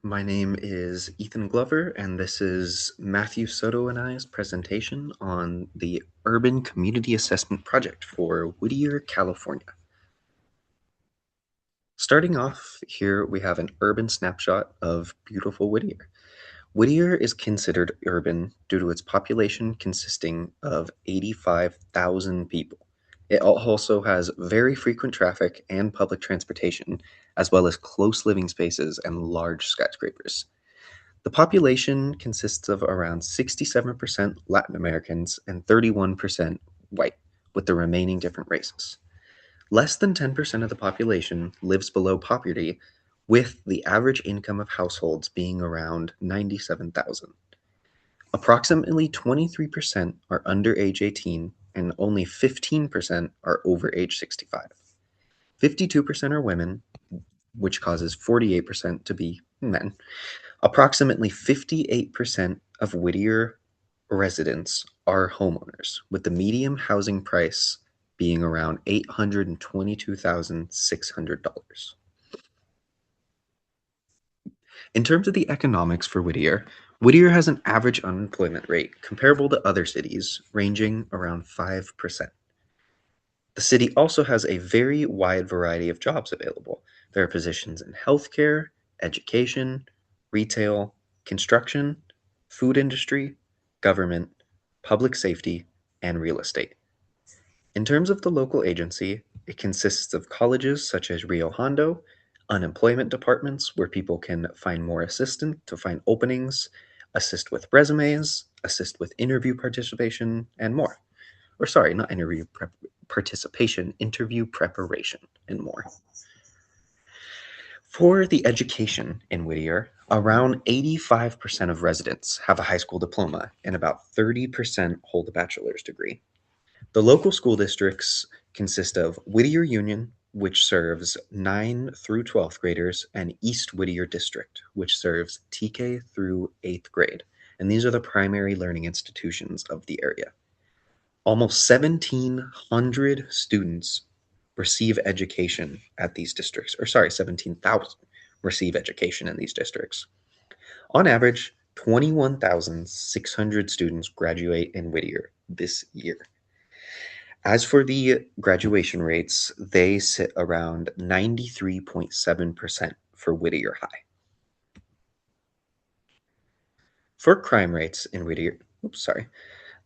My name is Ethan Glover, and this is Matthew Soto and I's presentation on the Urban Community Assessment Project for Whittier, California. Starting off here, we have an urban snapshot of beautiful Whittier. Whittier is considered urban due to its population consisting of 85,000 people. It also has very frequent traffic and public transportation, as well as close living spaces and large skyscrapers. The population consists of around 67% Latin Americans and 31% white, with the remaining different races. Less than 10% of the population lives below poverty, with the average income of households being around 97,000. Approximately 23% are under age 18 and only 15% are over age 65. 52% are women, which causes 48% to be men. Approximately 58% of Whittier residents are homeowners, with the median housing price being around $822,600. In terms of the economics for Whittier, Whittier has an average unemployment rate comparable to other cities, ranging around 5%. The city also has a very wide variety of jobs available. There are positions in healthcare, education, retail, construction, food industry, government, public safety, and real estate. In terms of the local agency, it consists of colleges such as Rio Hondo, unemployment departments where people can find more assistance to find openings, assist with resumes, assist with interview participation, and more. Or sorry, not participation, interview preparation, and more. For the education in Whittier, around 85% of residents have a high school diploma and about 30% hold a bachelor's degree. The local school districts consist of Whittier Union, which serves 9 through 12th graders, and East Whittier District, which serves TK through 8th grade. And these are the primary learning institutions of the area. Almost 1,700 students receive education at these districts, or sorry, 17,000 receive education in these districts. On average, 21,600 students graduate in Whittier this year. As for the graduation rates, they sit around 93.7% for Whittier High. For crime rates in Whittier,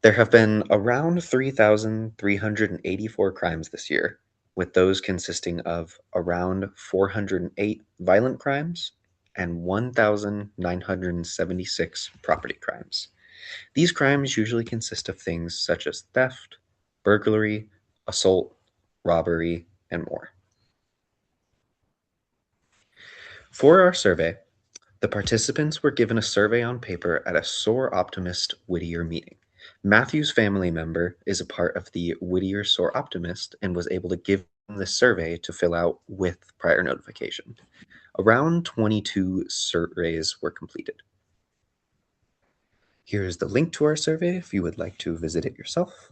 there have been around 3,384 crimes this year, with those consisting of around 408 violent crimes and 1,976 property crimes. These crimes usually consist of things such as theft, burglary, assault, robbery, and more. For our survey, the participants were given a survey on paper at a SOAR Optimist Whittier meeting. Matthew's family member is a part of the Whittier SOAR Optimist and was able to give them the survey to fill out with prior notification. Around 22 surveys were completed. Here is the link to our survey if you would like to visit it yourself.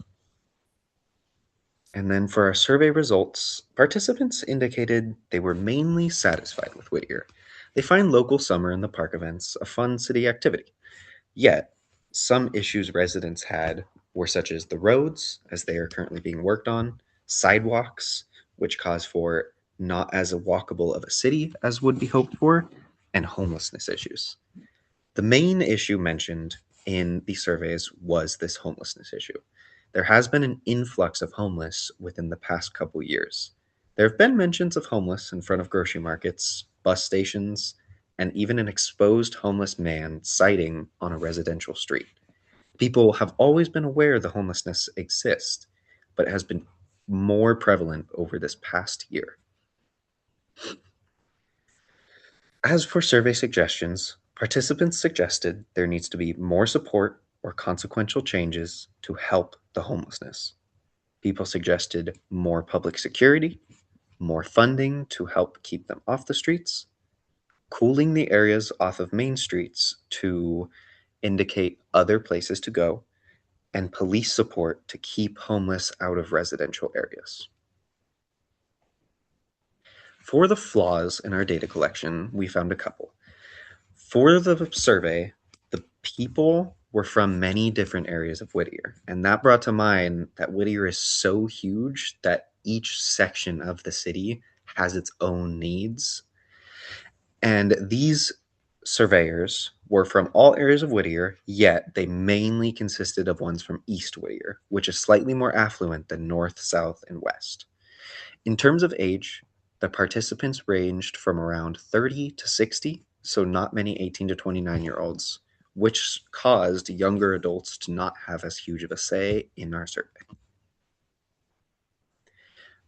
And then for our survey results, participants indicated they were mainly satisfied with Whittier. They find local summer in the park events a fun city activity. Yet, some issues residents had were such as the roads, as they are currently being worked on, sidewalks, which cause for not as a walkable of a city as would be hoped for, and homelessness issues. The main issue mentioned in the surveys was this homelessness issue. There has been an influx of homeless within the past couple years. There have been mentions of homeless in front of grocery markets, bus stations, and even an exposed homeless man sighting on a residential street. People have always been aware the homelessness exists, but it has been more prevalent over this past year. As for survey suggestions, participants suggested there needs to be more support or consequential changes to help the homelessness. People suggested more public security, more funding to help keep them off the streets, cooling the areas off of main streets to indicate other places to go, and police support to keep homeless out of residential areas. For the flaws in our data collection, we found a couple. For the survey, the people were from many different areas of Whittier, and that brought to mind that Whittier is so huge that each section of the city has its own needs. And these surveyors were from all areas of Whittier, yet they mainly consisted of ones from East Whittier, which is slightly more affluent than North, South, and West. In terms of age, the participants ranged from around 30 to 60, so not many 18 to 29-year-olds, which caused younger adults to not have as huge of a say in our survey.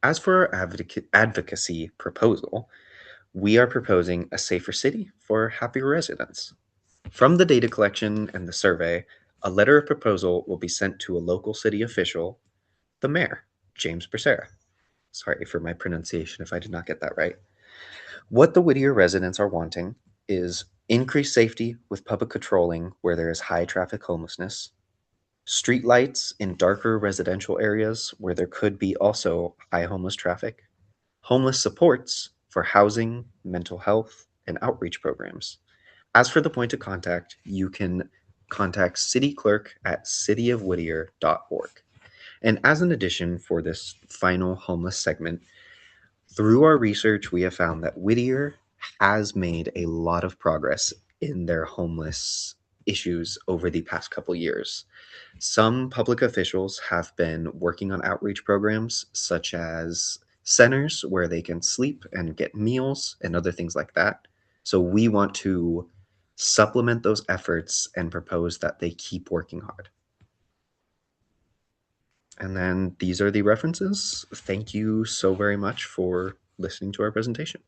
As for our advocacy proposal, we are proposing a safer city for happier residents. From the data collection and the survey, a letter of proposal will be sent to a local city official, the mayor, James Becerra. Sorry for my pronunciation if I did not get that right. What the Whittier residents are wanting is increased safety with public patrolling where there is high traffic homelessness, street lights in darker residential areas where there could be also high homeless traffic, homeless supports for housing, mental health, and outreach programs. As for the point of contact, you can contact city clerk at cityofwhittier.org. And as an addition for this final homeless segment, through our research, we have found that Whittier has made a lot of progress in their homeless issues over the past couple years. Some public officials have been working on outreach programs such as centers where they can sleep and get meals and other things like that. So we want to supplement those efforts and propose that they keep working hard. And then these are the references. Thank you so very much for listening to our presentation.